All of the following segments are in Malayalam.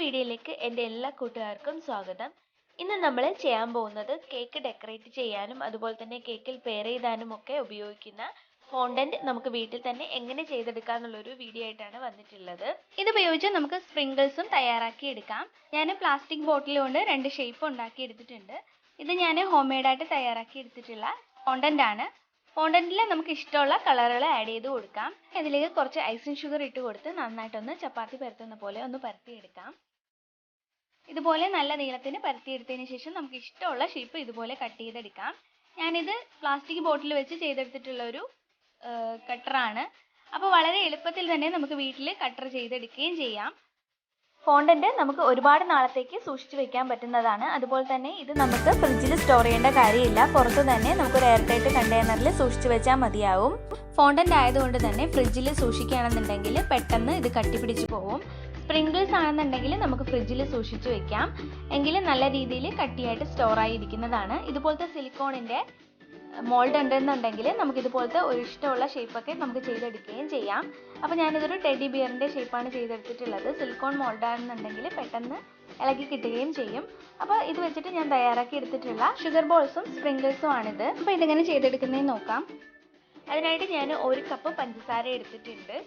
വീഡിയോയിലേക്ക് എൻ്റെ എല്ലാ കൂട്ടുകാർക്കും സ്വാഗതം. ഇന്ന് നമ്മൾ ചെയ്യാൻ പോകുന്നത് കേക്ക് ഡെക്കറേറ്റ് ചെയ്യാനും അതുപോലെ തന്നെ കേക്കിൽ പെയർ ചെയ്താനും ഒക്കെ ഉപയോഗിക്കുന്ന ഫോണ്ടന്റ് നമുക്ക് വീട്ടിൽ തന്നെ എങ്ങനെ ചെയ്തെടുക്കാന്നുള്ളൊരു വീഡിയോ ആയിട്ടാണ് വന്നിട്ടുള്ളത്. ഇത് ഉപയോഗിച്ച് നമുക്ക് സ്പ്രിങ്കിൾസും തയ്യാറാക്കി എടുക്കാം. ഞാൻ പ്ലാസ്റ്റിക് ബോട്ടിൽ കൊണ്ട് 2 ഷേപ്പ് ഉണ്ടാക്കി എടുത്തിട്ടുണ്ട്. ഇത് ഞാൻ ഹോം മെയ്ഡായിട്ട് തയ്യാറാക്കി എടുത്തിട്ടുള്ള ഫോണ്ടന്റ് ആണ്. ഫോണ്ടന്റിൽ നമുക്ക് ഇഷ്ടമുള്ള കളറുകൾ ആഡ് ചെയ്ത് കൊടുക്കാം. ഇതിലേക്ക് കുറച്ച് ഐസിങ് ഷുഗർ ഇട്ട് കൊടുത്ത് നന്നായിട്ടൊന്ന് ചപ്പാത്തി പരത്തുന്ന പോലെ ഒന്ന് പരത്തിയെടുക്കാം. ഇതുപോലെ നല്ല നീളത്തിന് പരത്തിയെടുത്തതിന് ശേഷം നമുക്ക് ഇഷ്ടമുള്ള ഷേപ്പ് ഇതുപോലെ കട്ട് ചെയ്തെടുക്കാം. ഞാനിത് പ്ലാസ്റ്റിക് ബോട്ടിൽ വെച്ച് ചെയ്തെടുത്തിട്ടുള്ള ഒരു കട്ടറാണ്. അപ്പോൾ വളരെ എളുപ്പത്തിൽ തന്നെ നമുക്ക് വീട്ടിൽ കട്ടർ ചെയ്തെടുക്കുകയും ചെയ്യാം. ഫോണ്ടന്റ് നമുക്ക് ഒരുപാട് നാളത്തേക്ക് സൂക്ഷിച്ചു വെക്കാൻ പറ്റുന്നതാണ്. അതുപോലെ തന്നെ ഇത് നമുക്ക് ഫ്രിഡ്ജിൽ സ്റ്റോർ ചെയ്യേണ്ട കാര്യമില്ല. പുറത്ത് തന്നെ നമുക്ക് ഒരു എയർ ടൈറ്റ് കണ്ടെയ്നറിൽ സൂക്ഷിച്ചു വെച്ചാൽ മതിയാവും. ഫോണ്ടന്റ് ആയതുകൊണ്ട് തന്നെ ഫ്രിഡ്ജിൽ സൂക്ഷിക്കുകയാണെന്നുണ്ടെങ്കിൽ പെട്ടെന്ന് ഇത് കട്ടിപ്പിടിച്ച് പോകും. സ്പ്രിങ്കിൾസ് ആണെന്നുണ്ടെങ്കിൽ നമുക്ക് ഫ്രിഡ്ജിൽ സൂക്ഷിച്ചു വെക്കാം. എങ്കിലും നല്ല രീതിയിൽ കട്ടിയായിട്ട് സ്റ്റോർ ആയിരിക്കുന്നതാണ്. ഇതുപോലത്തെ സിലിക്കോണിൻ്റെ മോൾഡ് ഉണ്ടെന്നുണ്ടെങ്കിൽ നമുക്ക് ഇതുപോലത്തെ ഒരു ഇഷ്ടമുള്ള ഷേപ്പൊക്കെ നമുക്ക് ചെയ്തെടുക്കുകയും ചെയ്യാം. അപ്പോൾ ഞാനിതൊരു ടെഡി ബിയറിൻ്റെ ഷേപ്പാണ് ചെയ്തെടുത്തിട്ടുള്ളത്. സിലിക്കോൺ മോൾഡാണെന്നുണ്ടെങ്കിൽ പെട്ടെന്ന് ഇളകി കിട്ടുകയും ചെയ്യും. അപ്പോൾ ഇത് വെച്ചിട്ട് ഞാൻ തയ്യാറാക്കി എടുത്തിട്ടുള്ള ഷുഗർ ബോൾസും സ്പ്രിങ്കിൾസും ആണിത്. അപ്പോൾ ഇതെങ്ങനെ ചെയ്തെടുക്കുന്നതെന്ന് നോക്കാം. അതിനായിട്ട് ഞാൻ 1 കപ്പ് പഞ്ചസാര എടുത്തിട്ടുണ്ട്.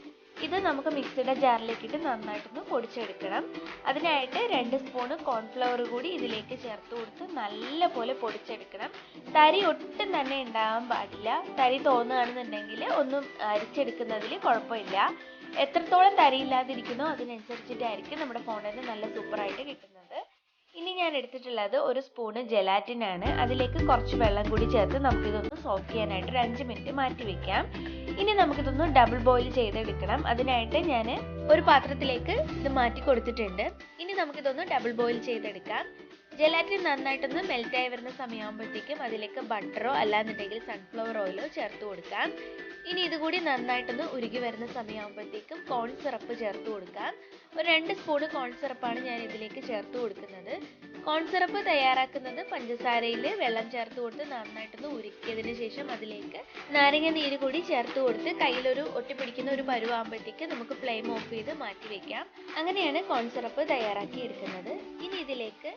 ഇത് നമുക്ക് മിക്സിയുടെ ജാറിലേക്ക് ഇട്ട് നന്നായിട്ടൊന്ന് പൊടിച്ചെടുക്കണം. അതിനായിട്ട് 2 സ്പൂൺ കോൺഫ്ലവർ കൂടി ഇതിലേക്ക് ചേർത്ത് കൊടുത്ത് നല്ലപോലെ പൊടിച്ചെടുക്കണം. തരി ഒട്ടും തന്നെ ഉണ്ടാകാൻ പാടില്ല. തരി തോന്നുകയാണെന്നുണ്ടെങ്കിൽ ഒന്നും അരിച്ചെടുക്കുന്നതിൽ കുഴപ്പമില്ല. എത്രത്തോളം തരിയില്ലാതിരിക്കുന്നോ അതിനനുസരിച്ചിട്ടായിരിക്കും നമ്മുടെ ഫോണ്ടന്റ് നല്ല സൂപ്പറായിട്ട് കിട്ടുന്നത്. ഇനി ഞാൻ എടുത്തിട്ടുള്ളത് 1 സ്പൂണ് ജെലാറ്റിൻ ആണ്. അതിലേക്ക് കുറച്ച് വെള്ളം കൂടി ചേർത്ത് നമുക്കിതൊന്ന് സോക്ക് ചെയ്യാനായിട്ട് ഒരു 5 മിനിറ്റ് മാറ്റി വെക്കാം. ഇനി നമുക്കിതൊന്ന് ഡബിൾ ബോയിൽ ചെയ്തെടുക്കണം. അതിനായിട്ട് ഞാൻ ഒരു പാത്രത്തിലേക്ക് ഇത് മാറ്റി കൊടുത്തിട്ടുണ്ട്. ഇനി നമുക്കിതൊന്ന് ഡബിൾ ബോയിൽ ചെയ്തെടുക്കാം. ജെലാറ്റിൻ നന്നായിട്ടൊന്ന് മെൽറ്റായി വരുന്ന സമയമാകുമ്പോഴത്തേക്കും അതിലേക്ക് ബട്ടറോ അല്ലാന്നുണ്ടെങ്കിൽ സൺഫ്ലവർ ഓയിലോ ചേർത്ത് കൊടുക്കാം. ഇനി ഇതുകൂടി നന്നായിട്ടൊന്ന് ഉരുകി വരുന്ന സമയമാകുമ്പോഴത്തേക്കും കോൺ സിറപ്പ് ചേർത്ത് കൊടുക്കാം. ഒരു 2 സ്പൂൺ കോൺ സിറപ്പാണ് ഞാൻ ഇതിലേക്ക് ചേർത്ത് കൊടുക്കുന്നത്. കോൺ സിറപ്പ് തയ്യാറാക്കുന്നത് പഞ്ചസാരയിൽ വെള്ളം ചേർത്ത് കൊടുത്ത് നന്നായിട്ടൊന്ന് ഉരുക്കിയതിന് ശേഷം അതിലേക്ക് നാരങ്ങ നീര് കൂടി ചേർത്ത് കൊടുത്ത് കയ്യിലൊരു ഒട്ടിപ്പിടിക്കുന്ന ഒരു പരുവാകുമ്പോഴത്തേക്ക് നമുക്ക് ഫ്ലെയിം ഓഫ് ചെയ്ത് മാറ്റി വെക്കാം. അങ്ങനെയാണ് കോൺ സിറപ്പ് തയ്യാറാക്കി എടുക്കുന്നത്. ഇനി ഇതിലേക്ക്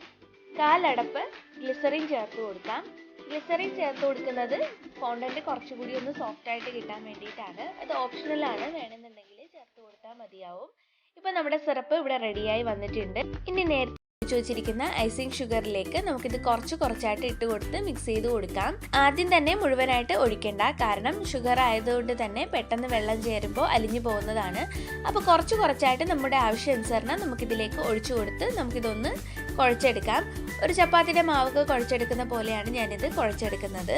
1/4 അടപ്പ് ഗ്ലിസറിൻ ചേർത്ത് കൊടുക്കാം. ഗ്ലിസറിൻ ചേർത്ത് കൊടുക്കുന്നത് ഫോണ്ടന്റ് കുറച്ചുകൂടി ഒന്ന് സോഫ്റ്റ് ആയിട്ട് കിട്ടാൻ വേണ്ടിയിട്ടാണ്. അത് ഓപ്ഷണലാണ്, വേണമെന്നുണ്ടെങ്കിൽ ചേർത്ത് കൊടുത്താൽ മതിയാവും. ഇപ്പം നമ്മുടെ സിറപ്പ് ഇവിടെ റെഡിയായി വന്നിട്ടുണ്ട്. ഇനി നേരത്തെ വെച്ചിരിക്കുന്ന ഐസിങ് ഷുഗറിലേക്ക് നമുക്കിത് കുറച്ചായിട്ട് ഇട്ട് കൊടുത്ത് മിക്സ് ചെയ്ത് കൊടുക്കാം. ആദ്യം തന്നെ മുഴുവനായിട്ട് ഒഴിക്കേണ്ട, കാരണം ഷുഗർ ആയതുകൊണ്ട് തന്നെ പെട്ടെന്ന് വെള്ളം ചേരുമ്പോൾ അലിഞ്ഞു പോകുന്നതാണ്. അപ്പോൾ കുറച്ചായിട്ട് നമ്മുടെ ആവശ്യാനുസരണം നമുക്കിതിലേക്ക് ഒഴിച്ചു കൊടുത്ത് നമുക്കിതൊന്ന് കുഴച്ചെടുക്കാം. ഒരു ചപ്പാത്തിയുടെ മാവൊക്കെ കുഴച്ചെടുക്കുന്ന പോലെയാണ് ഞാനിത് കുഴച്ചെടുക്കുന്നത്.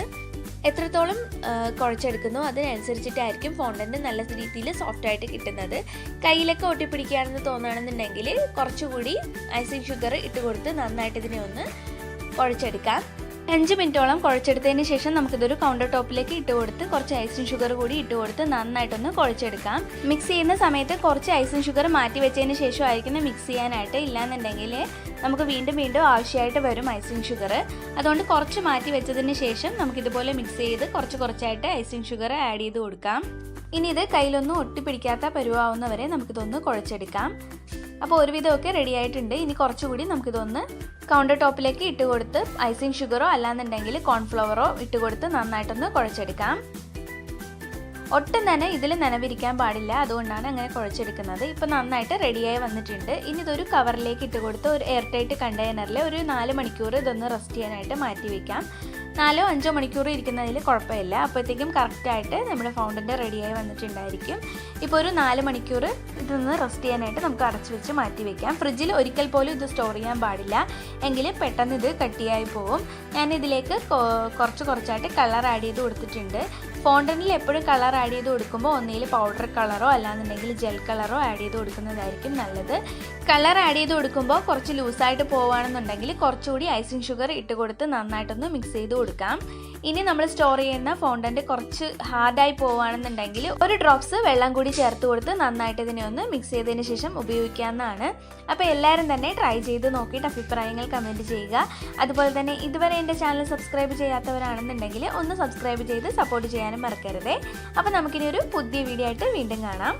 എത്രത്തോളം കുഴച്ചെടുക്കുന്നോ അതിനനുസരിച്ചിട്ടായിരിക്കും ഫോണ്ടന്റ് നല്ല രീതിയിൽ സോഫ്റ്റ് ആയിട്ട് കിട്ടുന്നത്. കയ്യിലൊക്കെ ഒട്ടിപ്പിടിക്കുകയാണെന്ന് തോന്നുകയാണെന്നുണ്ടെങ്കിൽ കുറച്ചുകൂടി ഐസിങ് ഷുഗർ ഇട്ട് കൊടുത്ത് നന്നായിട്ട് ഇതിനെ ഒന്ന് കുഴച്ചെടുക്കാം. 5 മിനിറ്റോളം കുഴച്ചെടുത്തതിന് ശേഷം നമുക്കിതൊരു കൗണ്ടർ ടോപ്പിലേക്ക് ഇട്ട് കൊടുത്ത് കുറച്ച് ഐസിങ് ഷുഗർ കൂടി ഇട്ട് കൊടുത്ത് നന്നായിട്ടൊന്ന് കുഴച്ചെടുക്കാം. മിക്സ് ചെയ്യുന്ന സമയത്ത് കുറച്ച് ഐസിങ് ഷുഗർ മാറ്റി വെച്ചതിന് ശേഷം ആയിരിക്കും മിക്സ് ചെയ്യാനായിട്ട്. ഇല്ലാന്നുണ്ടെങ്കിൽ നമുക്ക് വീണ്ടും ആവശ്യമായിട്ട് വരും ഐസിങ് ഷുഗർ. അതുകൊണ്ട് കുറച്ച് മാറ്റി വെച്ചതിന് ശേഷം നമുക്കിതുപോലെ മിക്സ് ചെയ്ത് കുറച്ചായിട്ട് ഐസിങ് ഷുഗർ ആഡ് ചെയ്ത് കൊടുക്കാം. ഇനി ഇത് കയ്യിലൊന്നും ഒട്ടിപ്പിടിക്കാത്ത പരുവാവുന്നവരെ നമുക്കിതൊന്ന് കുഴച്ചെടുക്കാം. അപ്പോൾ ഒരുവിധമൊക്കെ റെഡി ആയിട്ടുണ്ട്. ഇനി കുറച്ചുകൂടി നമുക്കിതൊന്ന് കൗണ്ടർ ടോപ്പിലേക്ക് ഇട്ട് കൊടുത്ത് ഐസിങ് ഷുഗറോ അല്ലാന്നുണ്ടെങ്കിൽ കോൺഫ്ലവറോ ഇട്ട് കൊടുത്ത് നന്നായിട്ടൊന്ന് കുഴച്ചെടുക്കാം. ഒട്ടും തന്നെ ഇതിൽ നനവിരിക്കാൻ പാടില്ല, അതുകൊണ്ടാണ് അങ്ങനെ കുഴച്ചെടുക്കുന്നത്. ഇപ്പോൾ നന്നായിട്ട് റെഡിയായി വന്നിട്ടുണ്ട്. ഇനി ഇതൊരു കവറിലേക്ക് ഇട്ട് കൊടുത്ത് ഒരു എയർ ടൈറ്റ് കണ്ടെയ്നറിൽ ഒരു 4 മണിക്കൂർ ഇതൊന്ന് റെസ്റ്റ് ചെയ്യാനായിട്ട് മാറ്റി വയ്ക്കാം. 4-5 മണിക്കൂർ ഇരിക്കുന്നതിൽ കുഴപ്പമില്ല. അപ്പോഴത്തേക്കും കറക്റ്റായിട്ട് നമ്മുടെ ഫോണ്ടന്റ് റെഡിയായി വന്നിട്ടുണ്ടായിരിക്കും. ഇപ്പോൾ ഒരു 4 മണിക്കൂർ ഇതൊന്ന് റെസ്റ്റ് ചെയ്യാനായിട്ട് നമുക്ക് അടച്ചു വെച്ച് മാറ്റി വയ്ക്കാം. ഫ്രിഡ്ജിൽ ഒരിക്കൽ പോലും ഇത് സ്റ്റോർ ചെയ്യാൻ പാടില്ല, എങ്കിൽ പെട്ടെന്ന് ഇത് കട്ടിയായി പോകും. ഞാനിതിലേക്ക് കുറച്ചായിട്ട് കളർ ആഡ് ചെയ്ത് കൊടുത്തിട്ടുണ്ട്. ഫോണ്ടന്റിൽ എപ്പോഴും കളർ ആഡ് ചെയ്ത് കൊടുക്കുമ്പോൾ ഒന്നുകിൽ പൗഡർ കളറോ അല്ലാന്നുണ്ടെങ്കിൽ ജെൽ കളറോ ആഡ് ചെയ്ത് കൊടുക്കുന്നതായിരിക്കും നല്ലത്. കളർ ആഡ് ചെയ്ത് കൊടുക്കുമ്പോൾ കുറച്ച് ലൂസായിട്ട് പോവുകയാണെന്നുണ്ടെങ്കിൽ കുറച്ചുകൂടി ഐസിങ് ഷുഗർ ഇട്ട് കൊടുത്ത് നന്നായിട്ടൊന്ന് മിക്സ് ചെയ്ത് കൊടുക്കാം. ഇനി നമ്മൾ സ്റ്റോർ ചെയ്യുന്ന ഫോണ്ടന്റ് കുറച്ച് ഹാർഡായി പോവുകയാണെന്നുണ്ടെങ്കിൽ ഒരു ഡ്രോപ്സ് വെള്ളം കൂടി ചേർത്ത് കൊടുത്ത് നന്നായിട്ട് ഇതിനെ ഒന്ന് മിക്സ് ചെയ്തതിന് ശേഷം ഉപയോഗിക്കാവുന്നതാണ്. അപ്പോൾ എല്ലാവരും തന്നെ ട്രൈ ചെയ്ത് നോക്കിയിട്ട് അഭിപ്രായങ്ങൾ കമൻറ്റ് ചെയ്യുക. അതുപോലെ തന്നെ ഇതുവരെ എൻ്റെ ചാനൽ സബ്സ്ക്രൈബ് ചെയ്യാത്തവരാണെന്നുണ്ടെങ്കിൽ ഒന്ന് സബ്സ്ക്രൈബ് ചെയ്ത് സപ്പോർട്ട് ചെയ്യാനും മറക്കരുതേ. അപ്പോൾ നമുക്കിനി ഒരു പുതിയ വീഡിയോ ആയിട്ട് വീണ്ടും കാണാം.